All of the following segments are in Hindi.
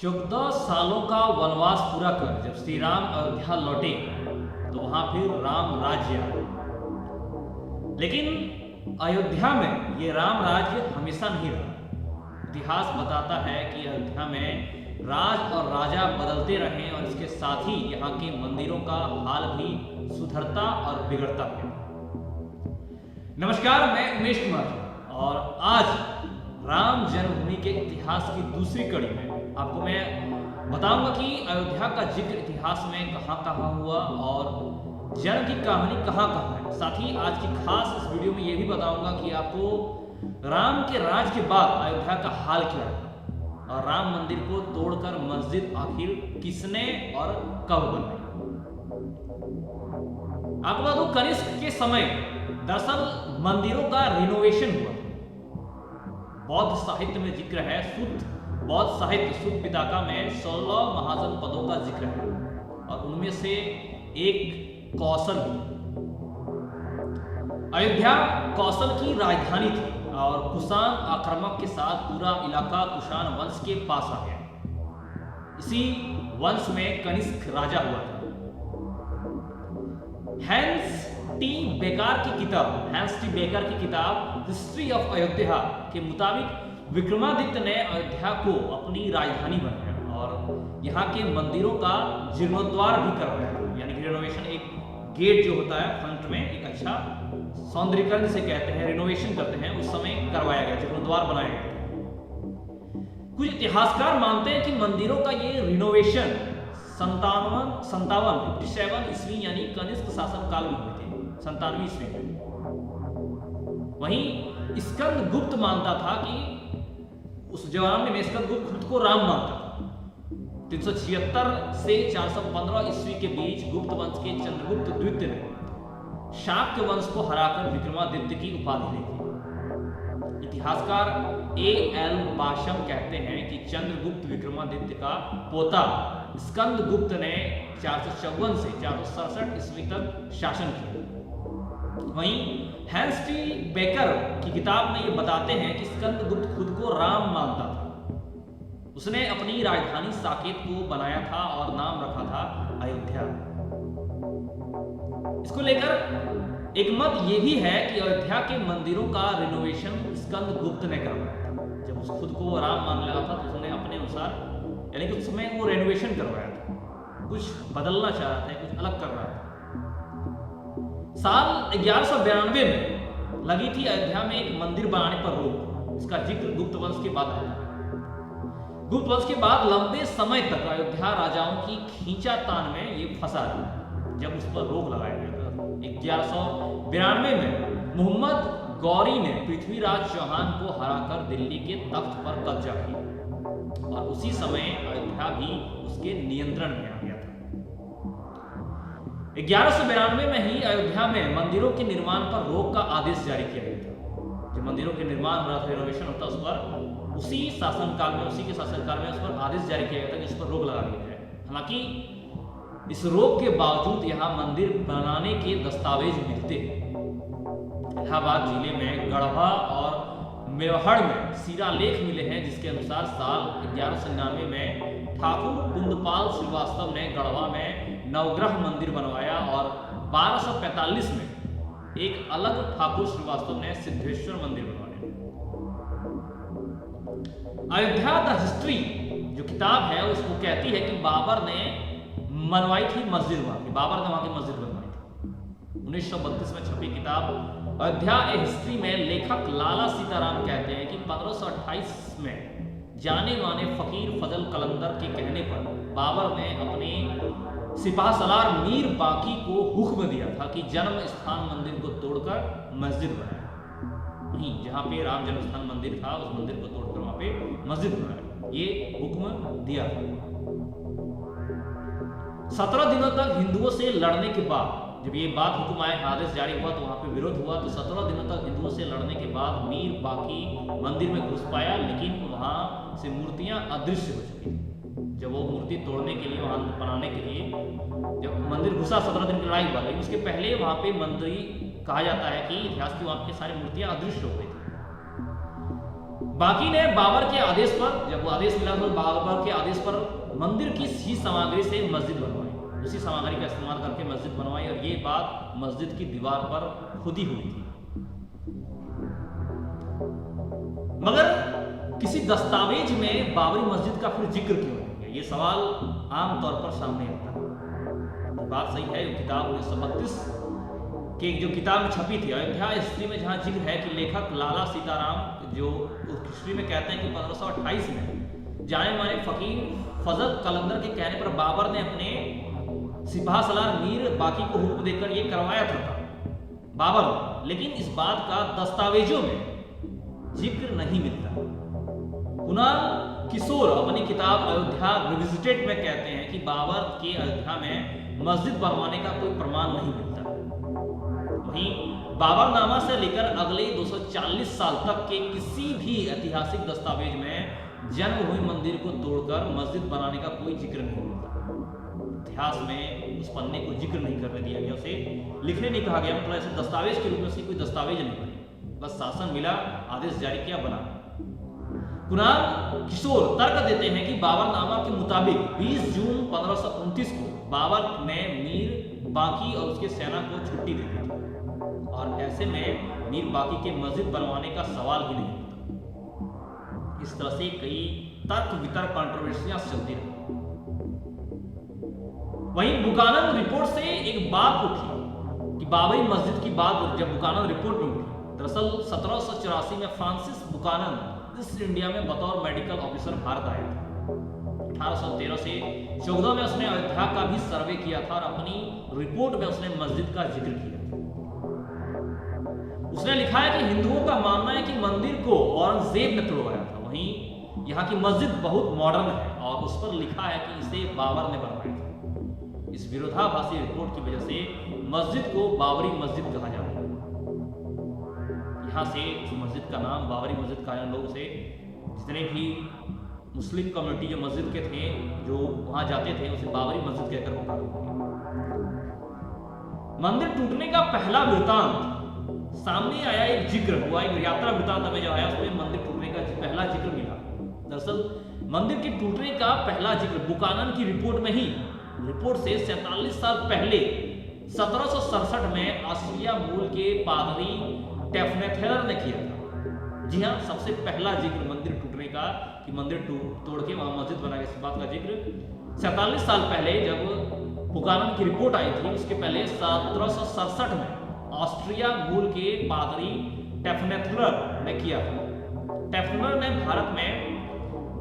14 सालों का वनवास पूरा कर जब श्री राम अयोध्या लौटे तो वहां फिर राम राज्य आया। लेकिन अयोध्या में ये राम राज्य हमेशा नहीं रहा। इतिहास बताता है कि अयोध्या में राज और राजा बदलते रहे और इसके साथ ही यहाँ के मंदिरों का हाल भी सुधरता और बिगड़ता गया। नमस्कार, मैं उमेश कुमार और आज राम जन्मभूमि के इतिहास की दूसरी कड़ी में आपको मैं बताऊंगा कि अयोध्या का जिक्र इतिहास में कहां कहां हुआ और जन्म की कहानी कहां कहां है। साथ ही आज की खास इस वीडियो में यह भी बताऊंगा कि आपको राम के राज के बाद अयोध्या का हाल क्या है और राम मंदिर को तोड़कर मस्जिद आखिर किसने और कब बनाई। आपको बता दूं, कनिष्क के समय दरअसल मंदिरों का रिनोवेशन हुआ। बौद्ध साहित्य में जिक्र है, शुद्ध बौद्ध साहित्य शुद्ध पिताका में 16 महाजन पदों का जिक्र है और उनमें से एक कौशल भी। अयोध्या कौशल की राजधानी थी और कुषाण आक्रमक के साथ पूरा इलाका कुषाण वंश के पास आ गया। इसी वंश में कनिष्क राजा हुआ था। हैंस टी बेकर की किताब हिस्ट्री ऑफ अयोध्या के मुताबिक विक्रमादित्य ने अयोध्या को अपनी राजधानी बनाया और यहाँ के मंदिरों का जीर्णोद्धार भी करवाया। यानी कि रिनोवेशन, एक गेट जो होता है फ्रंट में एक अच्छा सौंदर्यीकरण से कहते हैं, रिनोवेशन करते हैं, उस समय करवाया गया, जीर्णोद्धार बनाया गया। कुछ इतिहासकार मानते हैं कि मंदिरों का ये रिनोवेशन 57 ईस्वी यानी कनिष्क शासन काल में हुई थी, 97 ईस्वी में। वहीं स्कंद गुप्त मानता था कि उस जमाने में स्कंद गुप्त खुद को राम मानता था। 376 से 415 ईस्वी के बीच गुप्त वंश के चंद्रगुप्त द्वितीय ने शाक्य वंश को हराकर विक्रमादित्य की उपाधि ली थी। इतिहासकार A.L. बाशम कहते हैं कि चंद्रगुप्त विक्रमादित्य का पोता स्कंद गुप्त ने 454 से 467 ईस्वी तक शासन किया। वहीं हैंस टी बेकर की किताब में ये बताते हैं कि स्कंद गुप्त खुद को राम मानता था। उसने अपनी राजधानी साकेत को बनाया था और नाम रखा था अयोध्या। इसको लेकर एक मत ये भी है कि अयोध्या के मंदिरों का रिनोवेशन स्कंद गुप्त ने करवाया था। जब उस खुद को राम मानने लगा था तो उसने अपने अनुसार, यानी कि उस समय वो रेनोवेशन करवाया था, कुछ बदलना चाह रहा था, कुछ अलग कर रहा था। साल 1192 में लगी थी अयोध्या में एक मंदिर बनाने पर रोक। इसका जिक्र गुप्त वंश के बाद आया। गुप्त वंश के बाद लंबे समय तक अयोध्या राजाओं की खींचातान में ये फंसा रहा जब उस पर रोक लगाया गया था। 1192 में मोहम्मद गौरी ने पृथ्वीराज चौहान को हराकर दिल्ली के तख्त पर कब्जा किया और उसी समय अयोध्या भी उसके नियंत्रण में आ गया था। 1192 में ही अयोध्या में मंदिरों के निर्माण पर रोक का आदेश जारी किया गया था। जो मंदिरों के निर्माण हो रहा था, रिनोवेशन होता, उस पर उसी के शासनकाल में उस पर आदेश जारी किया गया था कि इस पर रोक लगा दी जाए। हालांकि इस रोक के बावजूद यहाँ मंदिर बनाने के दस्तावेज मिलते हैं। इलाहाबाद जिले में गढ़वा और मेवाड़ में शिलालेख मिले हैं जिसके अनुसार साल 1199 में ठाकुर कुंदपाल श्रीवास्तव ने गढ़वा में नवग्रह मंदिर बनवाया और 1245 में एक अलग ठाकुर श्रीवास्तव ने सिद्धेश्वर मंदिर बनवाया। अयोध्या द हिस्ट्री जो किताब है उसको कहती है कि बाबर ने बनवाई थी मस्जिद, बाबर ने वहां की मस्जिद बनवाई थी। 1932 में छपी किताब अयोध्या ए हिस्ट्री में लेखक लाला सीताराम कहते हैं कि 1528 में जाने माने फकीर फजल कलंदर के कहने पर बाबर ने अपने सिपाह सलार मीर बाकी को हुक्म दिया था कि जन्म स्थान मंदिर को तोड़कर मस्जिद बनाए। वहीं जहां पे राम जन्म स्थान मंदिर था उस मंदिर को तोड़कर वहां पे मस्जिद बनाए, ये हुक्म दिया था। 17 दिनों तक हिंदुओं से लड़ने के बाद जब ये बात हुक्म आए, आदेश जारी हुआ तो वहां पे विरोध हुआ। तो 17 दिनों तक हिंदुओं से लड़ने के बाद मीर बाकी मंदिर में घुस पाया, लेकिन वहां से मूर्तियां अदृश्य हो चुकी थी। जब वो मूर्ति तोड़ने के लिए, वहां बनाने के लिए जब मंदिर घुसा, 17 दिन की लड़ाई हुआ, लेकिन उसके पहले वहां पे मंदिर कहा जाता है कि इतिहास की वहां की सारी मूर्तियां अदृश्य हो गई थी। बाकी ने बाबर के आदेश पर, जब वो आदेश मिला तो बाबर के आदेश पर मंदिर की ही सामग्री से मस्जिद बनवाई, उसी सामग्री का इस्तेमाल करके मस्जिद बनवाई, और ये बात मस्जिद की दीवार पर खुदी हुई थी। मगर किसी दस्तावेज में बाबरी मस्जिद का फिर जिक्र क्यों नहीं है, ये सवाल आमतौर पर सामने आता है। बात सही है, किताब 1932 कि जो किताब में छपी थी अयोध्या हिस्ट्री में, जहां जिक्र है कि लेखक लाला सीताराम जो हिस्ट्री में कहते हैं कि 1528 में जाने माने फकीर फजल कलंदर के कहने पर बाबर ने अपने सिपाह सलार मीर बाकी को हुक्म देकर यह करवाया था बाबर, लेकिन इस बात का दस्तावेजों में जिक्र नहीं मिलता। कुणाल किशोर अपनी किताब अयोध्या रिविजिटेड में कहते हैं कि बाबर के अयोध्या में मस्जिद बनवाने का कोई प्रमाण नहीं मिलता। वहीं बाबरनामा से लेकर अगले 240 साल तक के किसी भी ऐतिहासिक दस्तावेज में जन्मभूमि मंदिर को तोड़कर मस्जिद बनाने का कोई जिक्र नहीं मिलता। इतिहास में उस पन्ने को जिक्र नहीं करने दिया गया, उसे लिखने नहीं कहा गया, मतलब ऐसे दस्तावेज के रूप में उसकी कोई दस्तावेज नहीं बनी, बस शासन मिला, आदेश जारी किया, बना। कुणाल किशोर तर्क देते हैं कि बाबरनामा के मुताबिक 20 जून 1529 को बाबर ने मीर बाकी और उसके सेना को छुट्टी दे दी थी, और ऐसे में मीर बाकी के मस्जिद बनवाने का सवाल ही नहीं होता। इस तरह से कई तर्क वितर्क कंट्रोवर्सियां चलती रही। वहीं बुकानन रिपोर्ट से एक बात उठी कि बाबरी मस्जिद की बात जब बुकानन रिपोर्ट में उठी, दरअसल 1784 में फ्रांसिस बुकानन ईस्ट इंडिया में बतौर मेडिकल ऑफिसर भारत आया था। 1813 से 14 में उसने अयोध्या का भी सर्वे किया था और अपनी रिपोर्ट में उसने मस्जिद का जिक्र किया। उसने लिखा है कि हिंदुओं का मानना है कि मंदिर को औरंगजेब ने तोड़वाया था, वहीं यहाँ की मस्जिद बहुत मॉडर्न है और उस पर लिखा है कि इसे बाबर ने बनवाया था। इस विरोधाभासी रिपोर्ट की वजह से मस्जिद को बाबरी मस्जिद कहा जाता है। यहाँ से इस मस्जिद का नाम बाबरी मस्जिद का लोग से जितने भी मुस्लिम कम्युनिटी जो मस्जिद के थे, जो वहां जाते थे, उसे बाबरी मस्जिद कहकर पुकारते थे। मंदिर टूटने का पहला वृतांत सामने आया, एक जिक्र हुआ, एक यात्रा वृतांत में जो आया उसमें मंदिर टूटने का पहला जिक्र मिला। दरअसल मंदिर के टूटने का पहला जिक्र बुकानन की रिपोर्ट में ही, रिपोर्ट से 47 साल पहले 1767 में ऑस्ट्रिया मूल के पादरी टेफनेथेलर ने किया था। जी हाँ, सबसे पहला जिक्र मंदिर टूटने का कि मंदिर तोड़ के वहां मस्जिद बनाया, इस बात का जिक्र 47 साल पहले जब बुकानन की रिपोर्ट आई थी, उसके पहले 1767 में ऑस्ट्रिया मूल के पादरी टेफनेथलर ने किया था। टेफनेथलर ने भारत में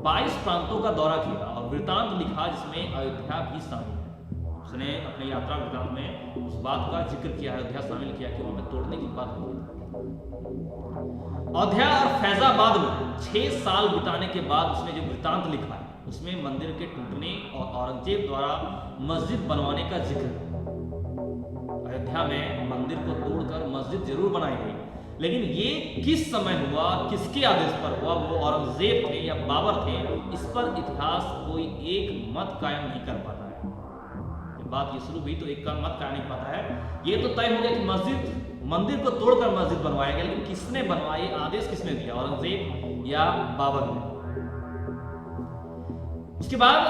22 प्रांतों का दौरा किया और वृतांत लिखा जिसमें अयोध्या भी शामिल है। उसने अपने यात्रा वृतांत में उस बात का जिक्र किया, अयोध्या शामिल किया कि वहां तोड़ने की बात हुई। अयोध्या और फैजाबाद में 6 साल बिताने के बाद उसने जो वृतांत लिखा है उसमें मंदिर के टूटने और औरंगजेब द्वारा मस्जिद बनवाने का जिक्र है। अयोध्या में मंदिर को तोड़कर मस्जिद जरूर बनाई गई, लेकिन ये किस समय हुआ, किसके आदेश पर हुआ, वो औरंगजेब थे या बाबर थे, इस पर इतिहास कोई एक मत कायम नहीं कर पाता है। जब बात ये शुरू हुई तो एक का मत कायम नहीं पाता है। ये तो तय हो गया कि मंदिर को तोड़कर मस्जिद बनवाया गया, लेकिन किसने बनवाई, आदेश किसने दिया, औरंगजेब या बाबर ने। उसके बाद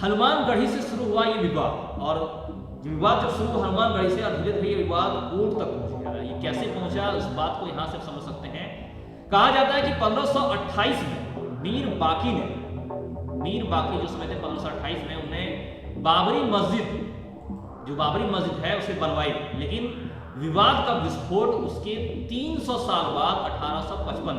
हनुमानगढ़ी से शुरू हुआ ये विवाद, और विवाद जब शुरू हनुमानगढ़ी से और धीरे धीरे ये विवाद कोर्ट तक पहुंच गया। ये कैसे पहुंचा, उस बात को यहां से समझ सकते हैं। कहा जाता है कि 1528 में मीर बाकी जो समय थे 1528 में, उन्हें बाबरी मस्जिद, जो बाबरी मस्जिद है उसे बनवाई, लेकिन विवाद का विस्फोट उसके 300 साल बाद 1855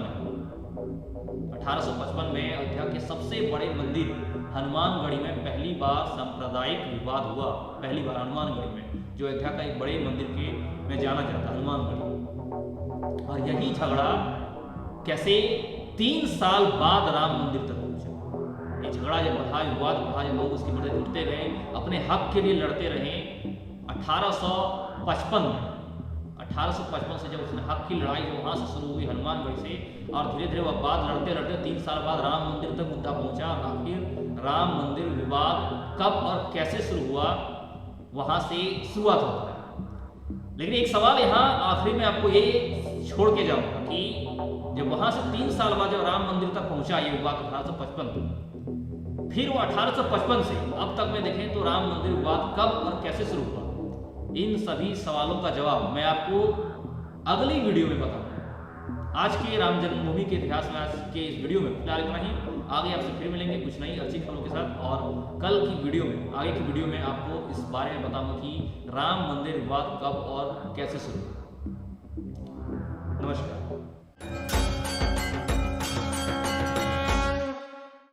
में अयोध्या के सबसे बड़े मंदिर हनुमानगढ़ी में पहली बार सांप्रदायिक विवाद हुआ। पहली बार हनुमानगढ़ी में, जो अयोध्या का एक बड़े मंदिर के में जाना जाता है हनुमानगढ़ी, और यही झगड़ा कैसे 3 साल बाद राम मंदिर तक पहुंचा। ये झगड़ा जब बढ़ा, विवाद बढ़ा, जब लोग उसके बड़े जुटते गए, अपने हक के लिए लड़ते रहे। 1855 से जब उसने हक की लड़ाई जो वहां से शुरू हुई हनुमानगढ़ी से, और धीरे धीरे वह बात लड़ते लड़ते 3 साल बाद राम मंदिर तक मुद्दा पहुंचा। आखिर राम मंदिर विवाद कब और कैसे शुरू हुआ, वहां से शुरुआत होता है। लेकिन एक सवाल यहाँ आखिरी में आपको ये छोड़ के जाऊंगा कि जब वहां से 3 साल बाद जब राम मंदिर तक पहुंचा, ये हुआ 1855, फिर वो 1855 से अब तक में देखें तो राम मंदिर विवाद कब और कैसे शुरू हुआ, इन सभी सवालों का जवाब मैं आपको अगली वीडियो में बताऊंगा। आज के राम जन्मभूमि के इतिहास में आज के इस वीडियो में फिलहाल इतना ही। आगे आपसे फिर मिलेंगे कुछ नई अच्छी खबरों के साथ, और कल की वीडियो में, आगे की वीडियो में आपको इस बारे में बताऊंगा कि राम मंदिर विवाद कब और कैसे शुरू हुआ। नमस्कार।